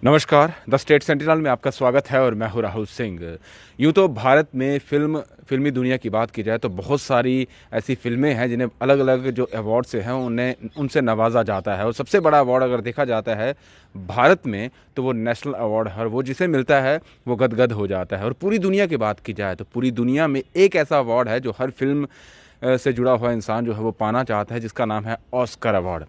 नमस्कार, the state sentinel में आपका स्वागत है और मैं हूं राहुल सिंह। यूँ तो भारत में फिल्मी दुनिया की बात की जाए तो बहुत सारी ऐसी फ़िल्में हैं जिन्हें अलग-अलग जो अवार्ड से हैं उन्हें उनसे नवाज़ा जाता है और सबसे बड़ा अवार्ड अगर देखा जाता है भारत में तो वो नेशनल अवार्ड है और वो जिसे मिलता है वो गदगद हो जाता है। और पूरी दुनिया की बात की जाए तो पूरी दुनिया में एक ऐसा अवार्ड है जो हर फ़िल्म से जुड़ा हुआ इंसान जो है वो पाना चाहता है, जिसका नाम है ऑस्कर अवार्ड।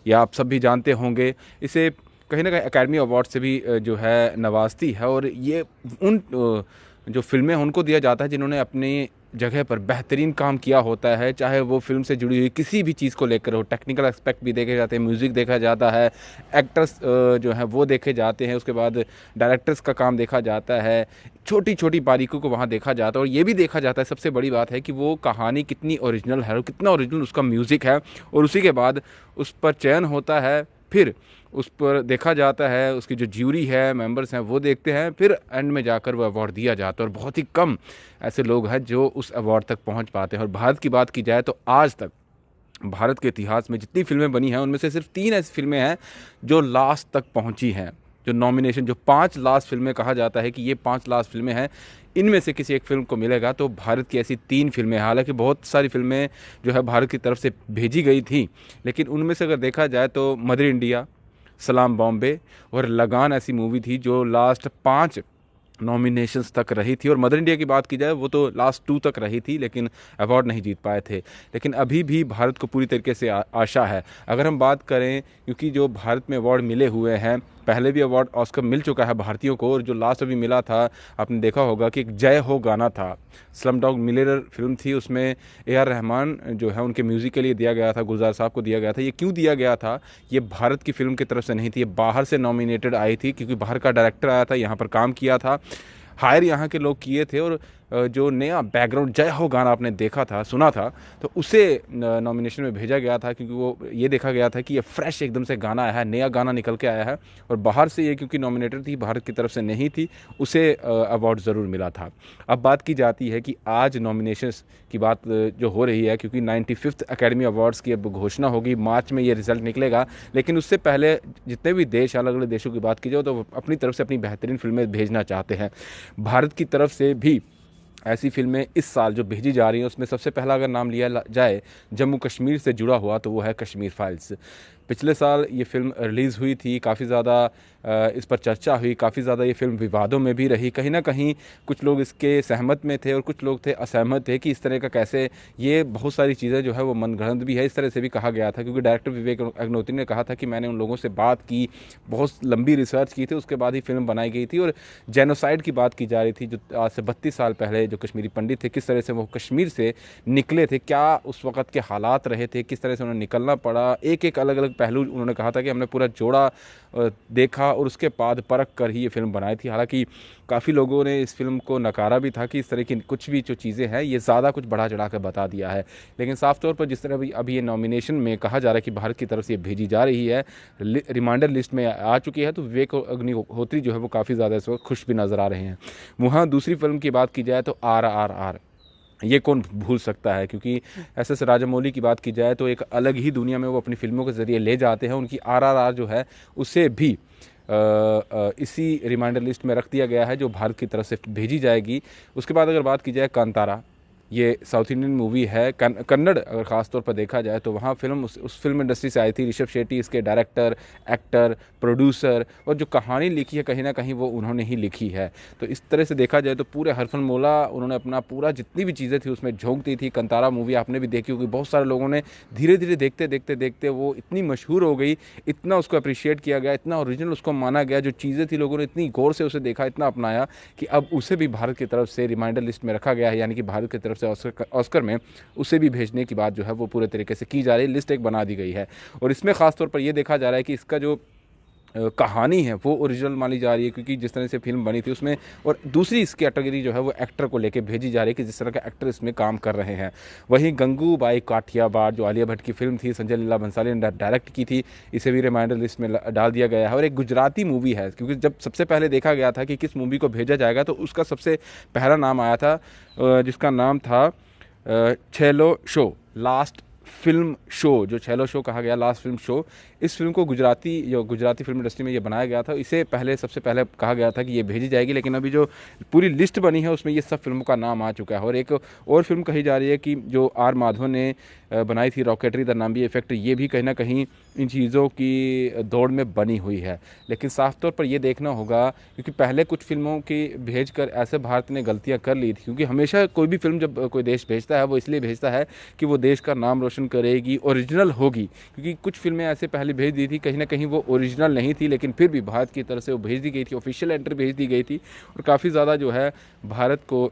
ये आप सब भी जानते होंगे। इसे कहीं न कहीं एकेडमी अवार्ड से भी जो है नवाजती है और ये उन जो फ़िल्में हैं उनको दिया जाता है जिन्होंने अपनी जगह पर बेहतरीन काम किया होता है, चाहे वो फ़िल्म से जुड़ी हुई किसी भी चीज़ को लेकर हो। टेक्निकल एस्पेक्ट भी देखे जाते हैं, म्यूज़िक देखा जाता है, एक्टर्स जो हैं वो देखे जाते हैं, उसके बाद डायरेक्टर्स का काम देखा जाता है, छोटी-छोटी बारीकियों को वहाँ देखा जाता है और ये भी देखा जाता है, सबसे बड़ी बात है कि वो कहानी कितनी ओरिजिनल है और कितना ओरिजिनल उसका म्यूज़िक है और उसी के बाद उस पर चयन होता है। फिर उस पर देखा जाता है, उसकी जो ज्यूरी है, मेंबर्स हैं, वो देखते हैं, फिर एंड में जाकर वो अवार्ड दिया जाता है और बहुत ही कम ऐसे लोग हैं जो उस अवार्ड तक पहुंच पाते हैं। और भारत की बात की जाए तो आज तक भारत के इतिहास में जितनी फ़िल्में बनी हैं, उनमें से सिर्फ 3 ऐसी फ़िल्में हैं जो लास्ट तक पहुंची हैं। जो नॉमिनेशन जो 5 लास्ट फ़िल्में कहा जाता है कि ये 5 लास्ट फ़िल्में हैं, इनमें से किसी एक फ़िल्म को मिलेगा तो भारत की ऐसी 3 फ़िल्में हैं। हालाँकि बहुत सारी फ़िल्में जो है भारत की तरफ से भेजी गई थीं, लेकिन उनमें से अगर देखा जाए तो मदर इंडिया, सलाम बॉम्बे और लगान ऐसी मूवी थी जो लास्ट 5 नॉमिनेशंस तक रही थी। और मदर इंडिया की बात की जाए वो तो लास्ट 2 तक रही थी, लेकिन अवार्ड नहीं जीत पाए थे। लेकिन अभी भी भारत को पूरी तरीके से आशा है। अगर हम बात करें, क्योंकि जो भारत में अवार्ड मिले हुए हैं, पहले भी अवार्ड ऑस्कर मिल चुका है भारतीयों को और जो लास्ट अभी मिला था, आपने देखा होगा कि एक जय हो गाना था। स्लम डॉग मिलियनेयर फिल्म थी, उसमें ए आर रहमान जो है उनके म्यूज़िक के लिए दिया गया था, गुलजार साहब को दिया गया था। ये क्यों दिया गया था? ये भारत की फ़िल्म की तरफ से नहीं थी, ये बाहर से नॉमिनेटेड आई थी, क्योंकि बाहर का डायरेक्टर आया था, यहाँ पर काम किया था, हायर यहाँ के लोग किए थे और जो नया बैकग्राउंड जय हो गाना आपने देखा था, सुना था, तो उसे नॉमिनेशन में भेजा गया था, क्योंकि वो ये देखा गया था कि ये फ्रेश एकदम से गाना आया है, नया गाना निकल के आया है। और बाहर से ये क्योंकि नॉमिनेटेड थी, भारत की तरफ से नहीं थी, उसे अवार्ड ज़रूर मिला था। अब बात की जाती है कि आज नॉमिनेशंस की बात जो हो रही है, क्योंकि 95th एकेडमी अवार्ड्स की अब घोषणा होगी, मार्च में ये रिज़ल्ट निकलेगा। लेकिन उससे पहले जितने भी देश, अलग-अलग देशों की बात की जाए, तो वो अपनी तरफ से अपनी बेहतरीन फ़िल्में भेजना चाहते हैं। भारत की तरफ से भी ऐसी फ़िल्में इस साल जो भेजी जा रही हैं, उसमें सबसे पहला अगर नाम लिया जाए जम्मू कश्मीर से जुड़ा हुआ, तो वो है कश्मीर फाइल्स। पिछले साल ये फ़िल्म रिलीज़ हुई थी, काफ़ी ज़्यादा इस पर चर्चा हुई, काफ़ी ज़्यादा ये फ़िल्म विवादों में भी रही। कहीं न कहीं कुछ लोग इसके सहमत में थे और कुछ लोग थे असहमत थे कि इस तरह का कैसे, ये बहुत सारी चीज़ें जो है वो मनगढ़ंत भी है, इस तरह से भी कहा गया था। क्योंकि डायरेक्टर विवेक अग्निहोत्री ने कहा था कि मैंने उन लोगों से बात की, बहुत लंबी रिसर्च की थी, उसके बाद ही फ़िल्म बनाई गई थी। और जेनोसाइड की बात की जा रही थी, जो आज से 32 साल पहले जो कश्मीरी पंडित थे, किस तरह से वो कश्मीर से निकले थे, क्या उस वक़्त के हालात रहे थे, किस तरह से उन्हें निकलना पड़ा। एक-एक अलग-अलग पहलू उन्होंने कहा था कि हमने पूरा जोड़ा देखा और उसके बाद परख कर ही ये फ़िल्म बनाई थी। हालाँकि काफ़ी लोगों ने इस फ़िल्म को नकारा भी था कि इस तरह की कुछ भी जो चीज़ें हैं, ये ज़्यादा कुछ बढ़ा-चढ़ा कर बता दिया है। लेकिन साफ़ तौर पर जिस तरह अभी ये नॉमिनेशन में कहा जा रहा है कि भारत की तरफ से ये भेजी जा रही है, रिमाइंडर लिस्ट में आ चुकी है, तो विवेक अग्निहोत्री जो है वो काफ़ी ज़्यादा इस वक्त खुश भी नज़र आ रहे हैं। वहाँ दूसरी फ़िल्म की बात की जाए तो RRR, ये कौन भूल सकता है, क्योंकि SS राजामौली की बात की जाए तो एक अलग ही दुनिया में वो अपनी फ़िल्मों के ज़रिए ले जाते हैं। उनकी RRR जो है उसे भी इसी रिमाइंडर लिस्ट में रख दिया गया है जो भारत की तरफ से भेजी जाएगी। उसके बाद अगर बात की जाए कांतारा, ये साउथ इंडियन मूवी है, कन्नड़ अगर ख़ास तौर पर देखा जाए तो वहाँ फ़िल्म उस फिल्म इंडस्ट्री से आई थी। ऋषभ शेट्टी इसके डायरेक्टर, एक्टर, प्रोड्यूसर, और जो कहानी लिखी है कहीं न कहीं वो उन्होंने ही लिखी है। तो इस तरह से देखा जाए तो पूरे हरफनमौला उन्होंने अपना पूरा जितनी भी चीज़ें थी उसमें झोंक दी थी। कांतारा मूवी आपने भी देखी होगी, बहुत सारे लोगों ने धीरे-धीरे देखते वो इतनी मशहूर हो गई, इतना उसको अप्रिशिएट किया गया, इतना ओरिजिनल उसको माना गया, जो चीज़ें थी लोगों ने इतनी गौर से उसे देखा, इतना अपनाया कि अब उसे भी भारत की तरफ से रिमाइंडर लिस्ट में रखा गया है। यानी कि भारत की तरफ से ऑस्कर में उसे भी भेजने की बात जो है वो पूरे तरीके से की जा रही है, लिस्ट एक बना दी गई है। और इसमें ख़ास तौर पर ये देखा जा रहा है कि इसका जो कहानी है वो ओरिजिनल मानी जा रही है, क्योंकि जिस तरह से फिल्म बनी थी उसमें, और दूसरी इसकी कैटेगरी जो है वो एक्टर को लेके भेजी जा रही है कि जिस तरह के एक्टर इसमें काम कर रहे हैं। वहीं गंगूबाई काठियावाड़ जो आलिया भट्ट की फिल्म थी, संजय लीला भंसाली ने डायरेक्ट की थी, इसे भी रिमाइंडर लिस्ट में डाल दिया गया है। और एक गुजराती मूवी है, क्योंकि जब सबसे पहले देखा गया था कि किस मूवी को भेजा जाएगा तो उसका सबसे पहला नाम आया था, जिसका नाम था छेलो शो, लास्ट फिल्म शो, जो छेलो शो कहा गया, लास्ट फिल्म शो। इस फ़िल्म को गुजराती फ़िल्म इंडस्ट्री में ये बनाया गया था, इसे सबसे पहले कहा गया था कि ये भेजी जाएगी, लेकिन अभी जो पूरी लिस्ट बनी है उसमें ये सब फ़िल्मों का नाम आ चुका है। और एक और फ़िल्म कही जा रही है कि जो आर माधवन ने बनाई थी, रॉकेटरी द नाम्बी इफ़ेक्ट, ये भी कहीं न कहीं इन चीज़ों की दौड़ में बनी हुई है। लेकिन साफ तौर पर ये देखना होगा, क्योंकि पहले कुछ फ़िल्मों की भेजकर ऐसे भारत ने गलतियाँ कर ली थी, क्योंकि हमेशा कोई भी फ़िल्म जब कोई देश भेजता है वो इसलिए भेजता है कि वो देश का नाम रोशन करेगी, ओरिजिनल होगी। क्योंकि कुछ फ़िल्में ऐसे पहले भेज दी थी, कहीं न कहीं वो ओरिजिनल नहीं थी, लेकिन फिर भी भारत की तरफ से वो भेज दी गई थी, ऑफ़िशियल एंट्री भेज दी गई थी, और काफ़ी ज़्यादा जो है भारत को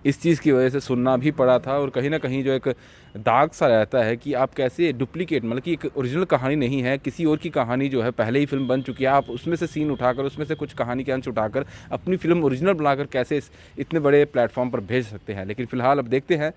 इस चीज़ की वजह से सुनना भी पड़ा था। और कहीं न कहीं जो एक दाग सा रहता है कि आप कैसे डुप्लिकेट, मतलब कि एक ओरिजिनल कहानी नहीं है, किसी और की कहानी जो है पहले ही फ़िल्म बन चुकी है, आप उसमें से सीन उठाकर, उसमें से कुछ कहानी के अंश उठाकर अपनी फ़िल्म ओरिजिनल बनाकर कैसे इतने बड़े प्लेटफॉर्म पर भेज सकते हैं। लेकिन फ़िलहाल अब देखते हैं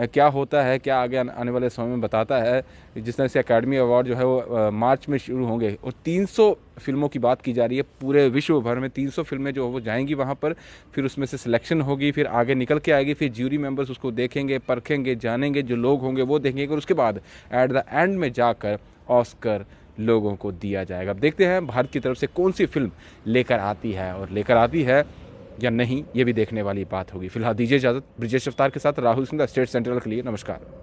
क्या होता है, क्या आगे आने वाले समय में बताता है। जिस तरह से अकेडमी अवार्ड जो है वो मार्च में शुरू होंगे, और 300 फ़िल्मों की बात की जा रही है, पूरे विश्व भर में 300 फ़िल्में जो वो जाएंगी वहाँ पर, फिर उसमें से सिलेक्शन होगी, फिर आगे निकल के आएगी, फिर ज्यूरी मेंबर्स उसको देखेंगे, परखेंगे, जानेंगे, जो लोग होंगे वो देखेंगे, और उसके बाद एट द एंड में जाकर ऑस्कर लोगों को दिया जाएगा। अब देखते हैं भारत की तरफ से कौन सी फिल्म लेकर आती है, और लेकर आती है या नहीं, ये भी देखने वाली बात होगी। फिलहाल दीजिए इजाज़त। ब्रिजेश अवतार के साथ राहुल सिंह, स्टेट सेंट्रल के लिए। नमस्कार।